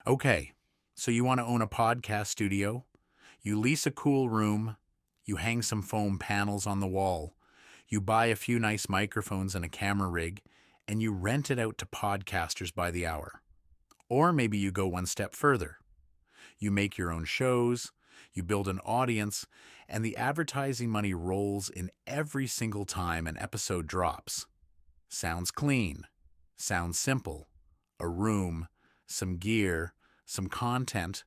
Okay, so you want to own a podcast studio? You lease a cool room, you hang some foam panels on the wall, you buy a few nice microphones and a camera rig, and you rent it out to podcasters by the hour. Or maybe you go one step further. You make your own shows, you build an audience, and the advertising money rolls in every single time an episode drops. Sounds clean, sounds simple. A room, some gear, some content,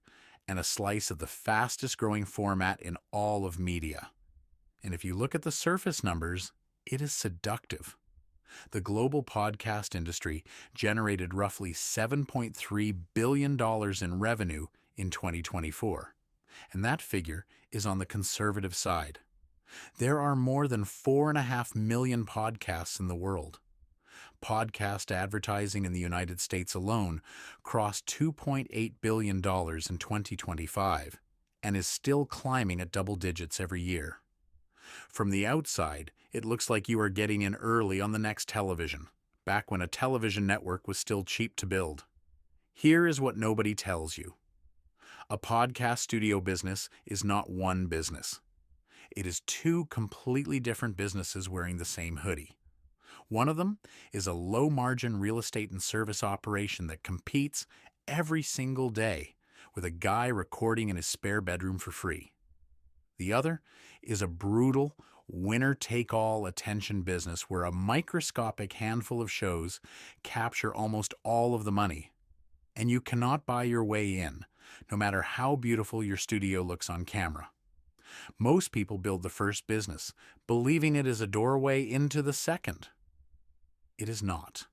and a slice of the fastest growing format in all of media. And if you look at the surface numbers, it is seductive. The global podcast industry generated roughly $7.3 billion in revenue in 2024, and that figure is on the conservative side. There are more than 4.5 million podcasts in the world. Podcast advertising in the United States alone crossed $2.8 billion in 2025 and is still climbing at double digits every year. From the outside, it looks like you are getting in early on the next television, back when a television network was still cheap to build. Here is what nobody tells you. A podcast studio business is not one business. It is two completely different businesses wearing the same hoodie. One of them is a low-margin real estate and service operation that competes every single day with a guy recording in his spare bedroom for free. The other is a brutal, winner-take-all attention business where a microscopic handful of shows capture almost all of the money. And you cannot buy your way in, no matter how beautiful your studio looks on camera. Most people build the first business, believing it is a doorway into the second. It is not.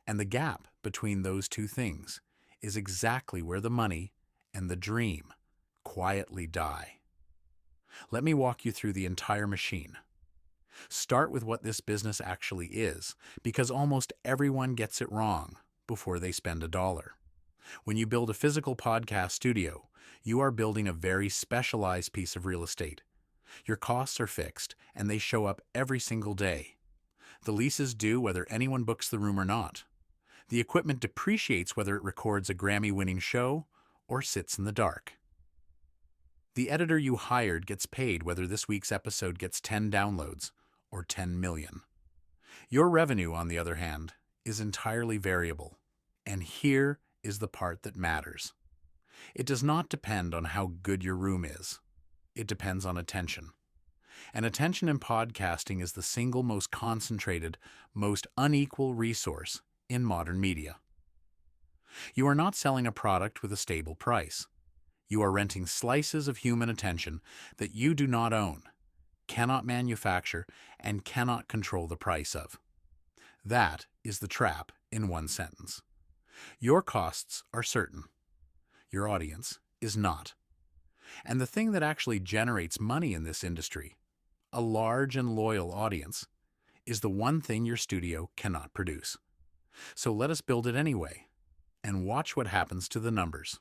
And the gap between those two things is exactly where the money and the dream quietly die. Let me walk you through the entire machine. Start with what this business actually is, because almost everyone gets it wrong before they spend a dollar. When you build a physical podcast studio, you are building a very specialized piece of real estate. Your costs are fixed, and they show up every single day. The lease is due whether anyone books the room or not. The equipment depreciates whether it records a Grammy-winning show or sits in the dark. The editor you hired gets paid whether this week's episode gets 10 downloads or 10 million. Your revenue, on the other hand, is entirely variable. And here is the part that matters. It does not depend on how good your room is. It depends on attention. And attention in podcasting is the single most concentrated, most unequal resource in modern media. You are not selling a product with a stable price. You are renting slices of human attention that you do not own, cannot manufacture, and cannot control the price of. That is the trap in one sentence. Your costs are certain. Your audience is not. And the thing that actually generates money in this industry, a large and loyal audience, is the one thing your studio cannot produce. So let us build it anyway, and watch what happens to the numbers.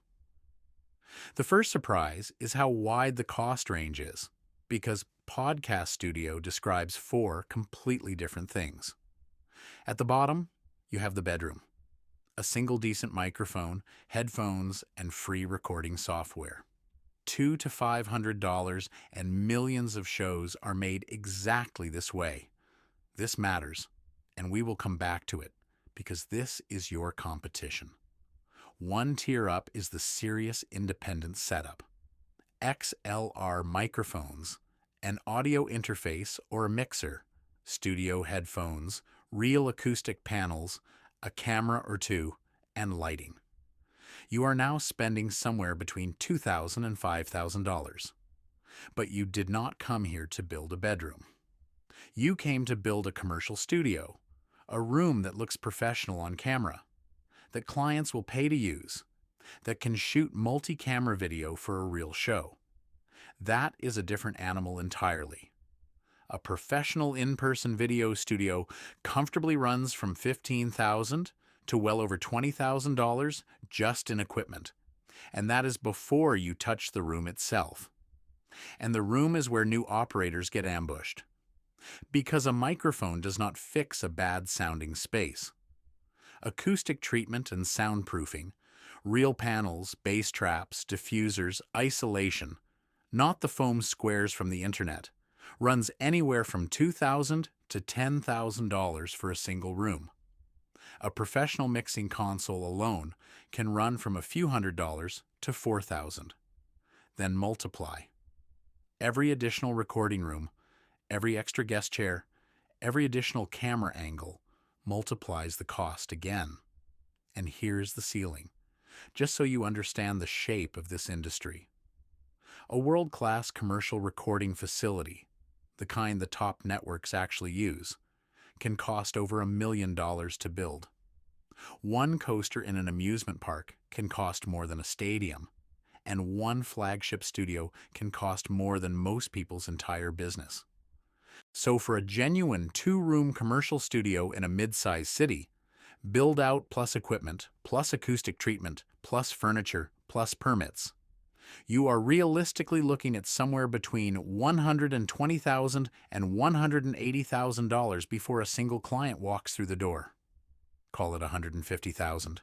The first surprise is how wide the cost range is, because podcast studio describes four completely different things. At the bottom, you have the bedroom. A single decent microphone, headphones, and free recording software. $200 to $500 and millions of shows are made exactly this way. This matters, and we will come back to it, because this is your competition. One tier up is the serious independent setup. XLR microphones, an audio interface or a mixer, studio headphones, real acoustic panels, a camera or two, and lighting. You are now spending somewhere between $2,000 and $5,000. But you did not come here to build a bedroom. You came to build a commercial studio, a room that looks professional on camera, that clients will pay to use, that can shoot multi-camera video for a real show. That is a different animal entirely. A professional in-person video studio comfortably runs from $15,000 to well over $20,000 just in equipment. And that is before you touch the room itself. And the room is where new operators get ambushed. Because a microphone does not fix a bad-sounding space. Acoustic treatment and soundproofing Real panels, bass traps, diffusers, isolation, not the foam squares from the internet. Runs anywhere from $2,000 to $10,000 for a single room. A professional mixing console alone can run from a few $100s to $4,000. Then multiply. Every additional recording room, every extra guest chair, every additional camera angle multiplies the cost again. And here's the ceiling, just so you understand the shape of this industry. A world-class commercial recording facility, the kind the top networks actually use, can cost over $1 million to build. One coaster in an amusement park can cost more than a stadium, and one flagship studio can cost more than most people's entire business. So for a genuine 2-room commercial studio in a mid-sized city, build out plus equipment, plus acoustic treatment, plus furniture, plus permits, you are realistically looking at somewhere between $120,000 and $180,000 before a single client walks through the door. Call it $150,000.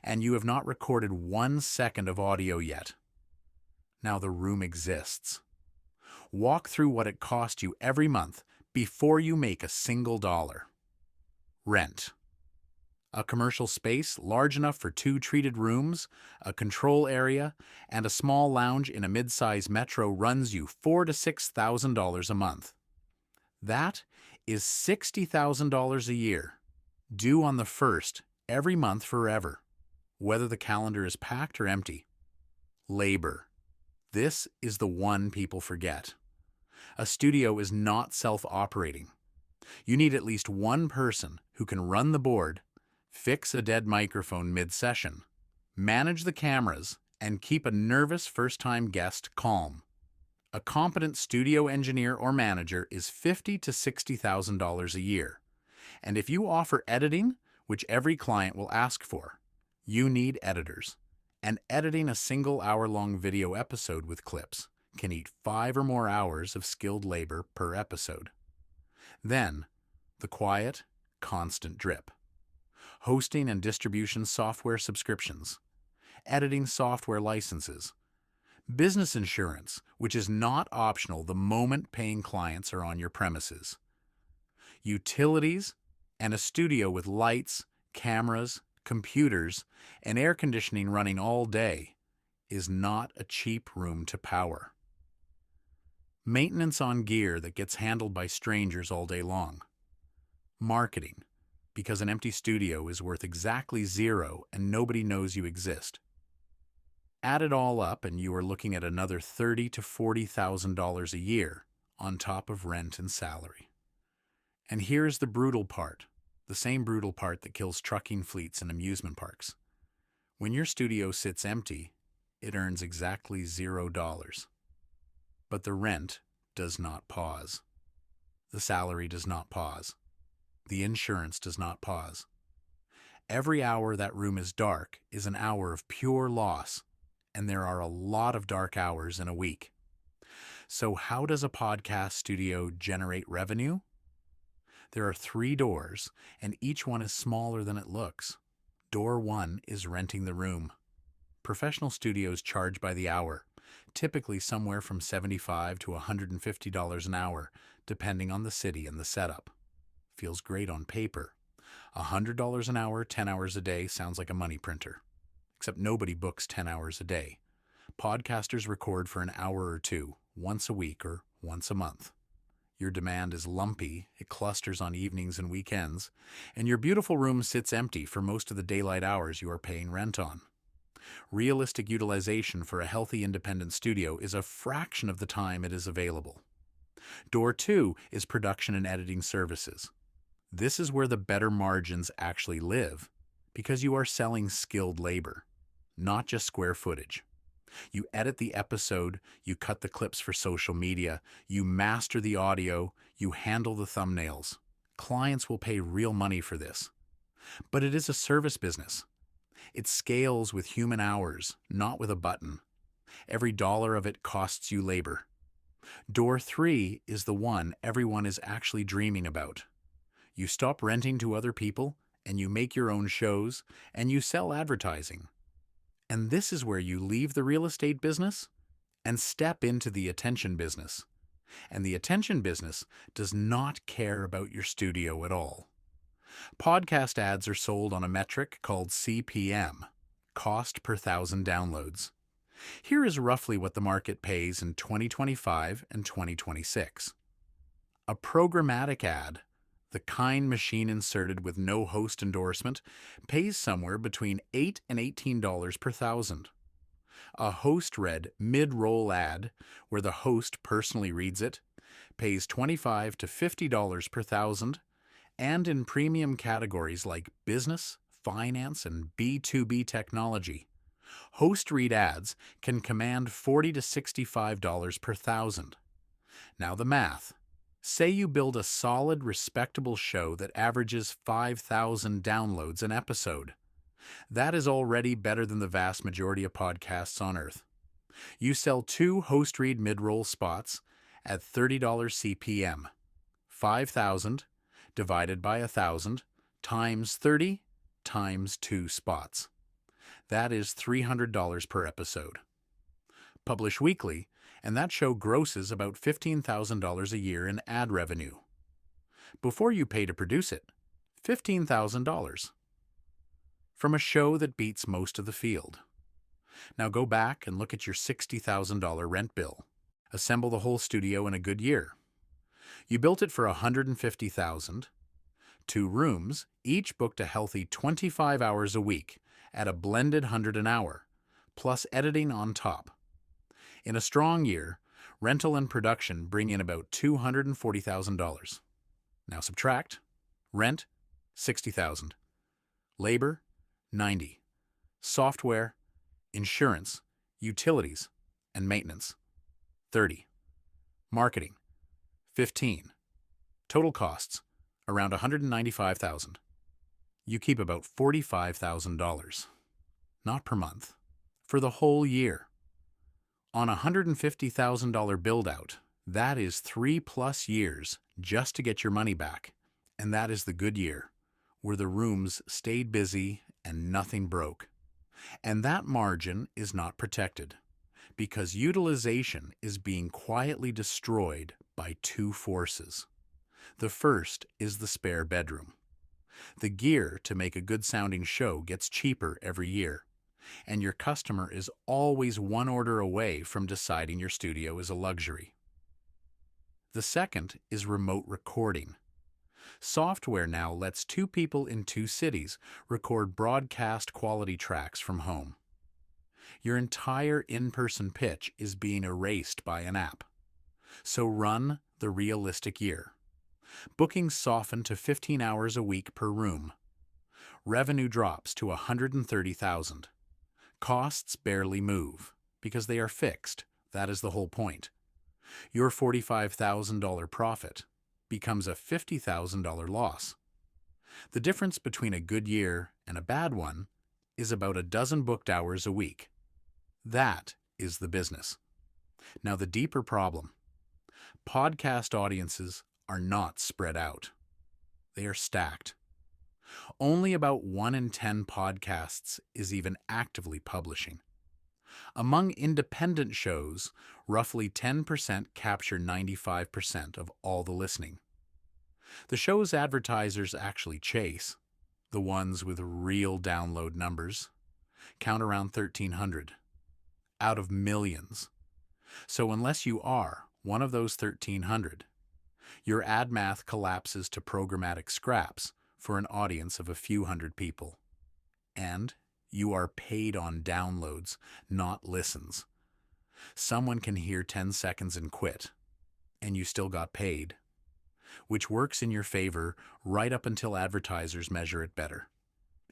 And you have not recorded 1 second of audio yet. Now the room exists. Walk through what it costs you every month before you make a single dollar. Rent. A commercial space large enough for 2 treated rooms, a control area, and a small lounge in a mid-size metro runs you $4,000 to $6,000 a month. That is $60,000 a year, due on the 1st every month forever, whether the calendar is packed or empty. Labor. This is the one people forget. A studio is not self-operating. You need at least one person who can run the board, fix a dead microphone mid-session, manage the cameras, and keep a nervous first-time guest calm. A competent studio engineer or manager is $50,000 to $60,000 a year. And if you offer editing, which every client will ask for, you need editors. And editing a single hour-long video episode with clips can eat 5 or more hours of skilled labor per episode. Then, the quiet, constant drip. Hosting and distribution software subscriptions, editing software licenses, business insurance, which is not optional the moment paying clients are on your premises, utilities, and a studio with lights, cameras, computers, and air conditioning running all day is not a cheap room to power. Maintenance on gear that gets handled by strangers all day long. Marketing, because an empty studio is worth exactly zero and nobody knows you exist. Add it all up and you are looking at another $30,000 to $40,000 a year on top of rent and salary. And here's the brutal part, the same brutal part that kills trucking fleets and amusement parks. When your studio sits empty, it earns exactly $0. But the rent does not pause. The salary does not pause. The insurance does not pause. Every hour that room is dark is an hour of pure loss, and there are a lot of dark hours in a week. So how does a podcast studio generate revenue? There are 3 doors, and each one is smaller than it looks. Door 1 is renting the room. Professional studios charge by the hour, typically somewhere from $75 to $150 an hour, depending on the city and the setup. Feels great on paper. $100 an hour, 10 hours a day sounds like a money printer. Except nobody books 10 hours a day. Podcasters record for an hour or 2, once a week or once a month. Your demand is lumpy, it clusters on evenings and weekends, and your beautiful room sits empty for most of the daylight hours you are paying rent on. Realistic utilization for a healthy independent studio is a fraction of the time it is available. Door 2 is production and editing services. This is where the better margins actually live, because you are selling skilled labor, not just square footage. You edit the episode, you cut the clips for social media, you master the audio, you handle the thumbnails. Clients will pay real money for this. But it is a service business. It scales with human hours, not with a button. Every dollar of it costs you labor. Door 3 is the one everyone is actually dreaming about. You stop renting to other people, and you make your own shows, and you sell advertising. And this is where you leave the real estate business and step into the attention business. And the attention business does not care about your studio at all. Podcast ads are sold on a metric called CPM, cost per thousand downloads. Here is roughly what the market pays in 2025 and 2026. A programmatic ad, the kind machine inserted with no host endorsement, pays somewhere between $8 and $18 per thousand. A host-read mid-roll ad, where the host personally reads it, pays $25 to $50 per thousand, and in premium categories like business, finance, and B2B technology, host read ads can command $40 to $65 per thousand. Now the math. Say you build a solid, respectable show that averages 5,000 downloads an episode. That is already better than the vast majority of podcasts on Earth. You sell 2 host read mid-roll spots at $30 CPM. 5,000 divided by 1,000 times 30 times 2 spots. That is $300 per episode. Publish weekly, and that show grosses about $15,000 a year in ad revenue. Before you pay to produce it, $15,000. From a show that beats most of the field. Now go back and look at your $60,000 rent bill. Assemble the whole studio in a good year. You built it for $150,000. 2 rooms, each booked a healthy 25 hours a week at a blended $100 an hour, plus editing on top. In a strong year, rental and production bring in about $240,000. Now subtract rent, $60,000, labor, $90,000, software, insurance, utilities, and maintenance, $30,000, marketing, $15,000, total costs, around $195,000. You keep about $45,000, not per month, for the whole year. On a $150,000 build-out, that is 3+ years just to get your money back, and that is the good year, where the rooms stayed busy and nothing broke. And that margin is not protected, because utilization is being quietly destroyed by 2 forces. The first is the spare bedroom. The gear to make a good-sounding show gets cheaper every year, and your customer is always one order away from deciding your studio is a luxury. The second is remote recording. Software now lets 2 people in 2 cities record broadcast quality tracks from home. Your entire in-person pitch is being erased by an app. So run the realistic year. Bookings soften to 15 hours a week per room. Revenue drops to $130,000. Costs barely move, because they are fixed. That is the whole point. Your $45,000 profit becomes a $50,000 loss. The difference between a good year and a bad one is about a dozen booked hours a week. That is the business. Now the deeper problem. Podcast audiences are not spread out. They are stacked. Only about 1 in 10 podcasts is even actively publishing. Among independent shows, roughly 10% capture 95% of all the listening. The shows advertisers actually chase, the ones with real download numbers, count around 1,300 out of millions. So unless you are one of those 1,300, your ad math collapses to programmatic scraps for an audience of a few hundred people. And you are paid on downloads, not listens. Someone can hear 10 seconds and quit, and you still got paid, which works in your favor right up until advertisers measure it better,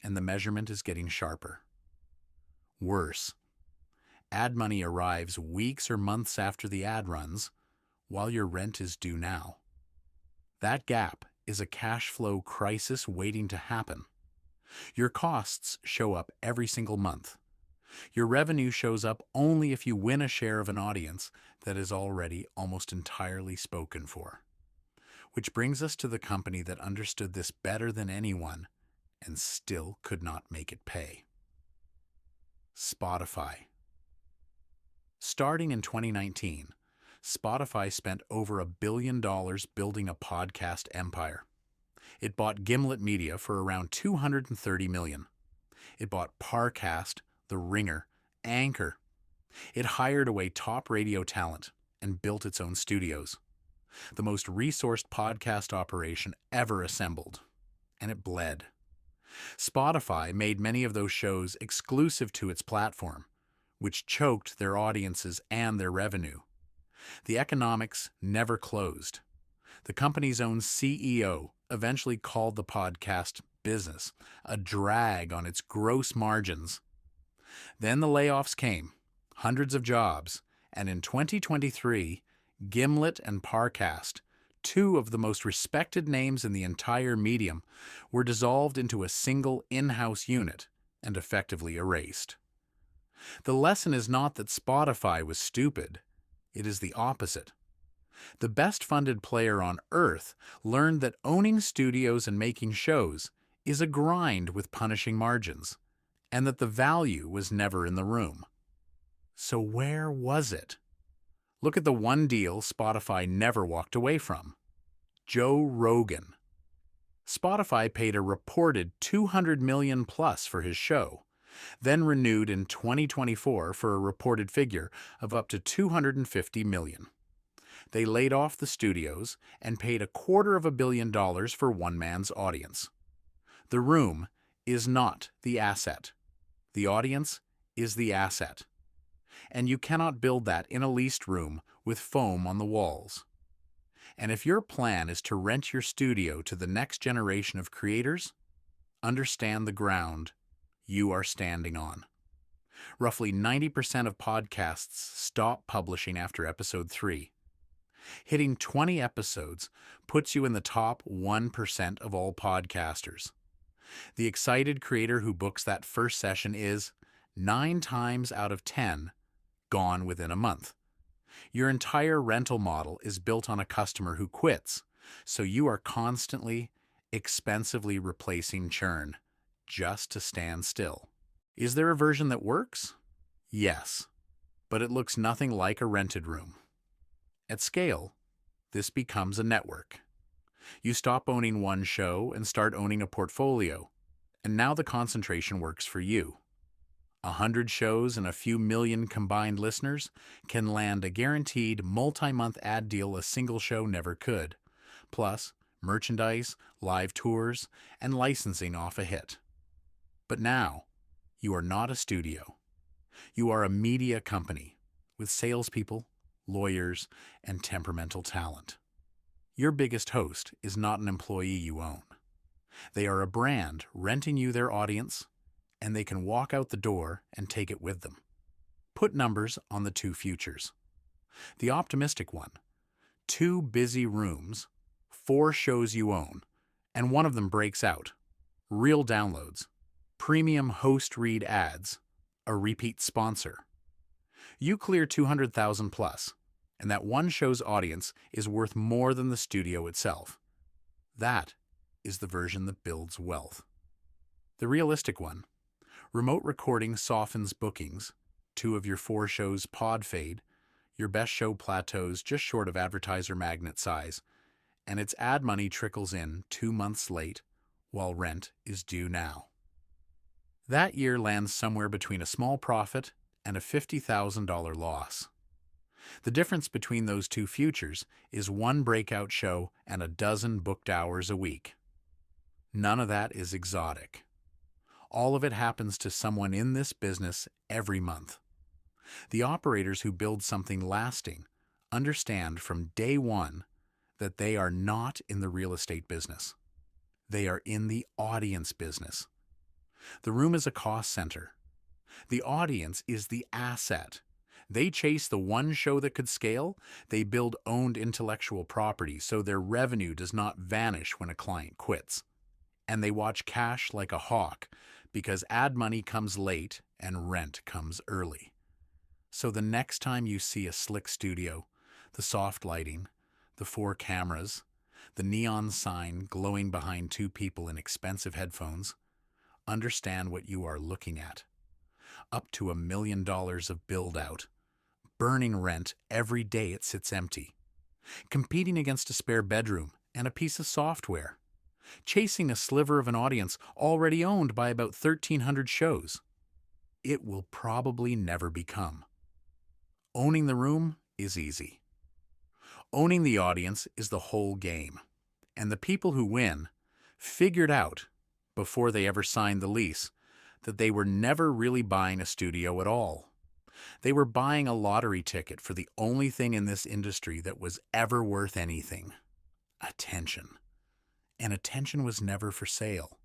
and the measurement is getting sharper. Worse, ad money arrives weeks or months after the ad runs, while your rent is due now. That gap is a cash flow crisis waiting to happen. Your costs show up every single month. Your revenue shows up only if you win a share of an audience that is already almost entirely spoken for. Which brings us to the company that understood this better than anyone and still could not make it pay. Spotify. Starting in 2019, Spotify spent over $1 billion building a podcast empire. It bought Gimlet Media for around $230 million. It bought Parcast, The Ringer, Anchor. It hired away top radio talent and built its own studios. The most resourced podcast operation ever assembled. And it bled. Spotify made many of those shows exclusive to its platform, which choked their audiences and their revenue. The economics never closed. The company's own CEO eventually called the podcast business a drag on its gross margins. Then the layoffs came, hundreds of jobs, and in 2023, Gimlet and Parcast, two of the most respected names in the entire medium, were dissolved into a single in-house unit and effectively erased. The lesson is not that Spotify was stupid. It is the opposite. The best-funded player on Earth learned that owning studios and making shows is a grind with punishing margins, and that the value was never in the room. So where was it? Look at the one deal Spotify never walked away from. Joe Rogan. Spotify paid a reported $200 million plus for his show, then renewed in 2024 for a reported figure of up to $250 million. They laid off the studios and paid $250 million for one man's audience. The room is not the asset. The audience is the asset. And you cannot build that in a leased room with foam on the walls. And if your plan is to rent your studio to the next generation of creators, understand the ground you are standing on. Roughly 90% of podcasts stop publishing after episode 3. Hitting 20 episodes puts you in the top 1% of all podcasters. The excited creator who books that first session is, 9 times out of 10, gone within a month. Your entire rental model is built on a customer who quits, so you are constantly, expensively replacing churn just to stand still. Is there a version that works? Yes, but it looks nothing like a rented room. At scale, this becomes a network. You stop owning one show and start owning a portfolio, and now the concentration works for you. 100 shows and a few million combined listeners can land a guaranteed multi-month ad deal a single show never could, plus merchandise, live tours, and licensing off a hit. But now, you are not a studio. You are a media company with salespeople, lawyers, and temperamental talent. Your biggest host is not an employee you own. They are a brand renting you their audience, and they can walk out the door and take it with them. Put numbers on the two futures. The optimistic one: 2 busy rooms, 4 shows you own, and one of them breaks out. Real downloads, premium host read ads, a repeat sponsor. You clear 200,000 plus, and that one show's audience is worth more than the studio itself. That is the version that builds wealth. The realistic one: remote recording softens bookings, 2 of your 4 shows pod fade, your best show plateaus just short of advertiser magnet size, and its ad money trickles in 2 months late while rent is due now. That year lands somewhere between a small profit and a $50,000 loss. The difference between those two futures is 1 breakout show and a dozen booked hours a week. None of that is exotic. All of it happens to someone in this business every month. The operators who build something lasting understand from day one that they are not in the real estate business. They are in the audience business. The room is a cost center. The audience is the asset. They chase the one show that could scale. They build owned intellectual property so their revenue does not vanish when a client quits. And they watch cash like a hawk because ad money comes late and rent comes early. So the next time you see a slick studio, the soft lighting, the 4 cameras, the neon sign glowing behind 2 people in expensive headphones, understand what you are looking at. up to $1 million of build-out, burning rent every day it sits empty, competing against a spare bedroom and a piece of software, chasing a sliver of an audience already owned by about 1,300 shows. It will probably never become. Owning the room is easy. Owning the audience is the whole game, and the people who win figured out, before they ever signed the lease, that they were never really buying a studio at all. They were buying a lottery ticket for the only thing in this industry that was ever worth anything: attention. And attention was never for sale.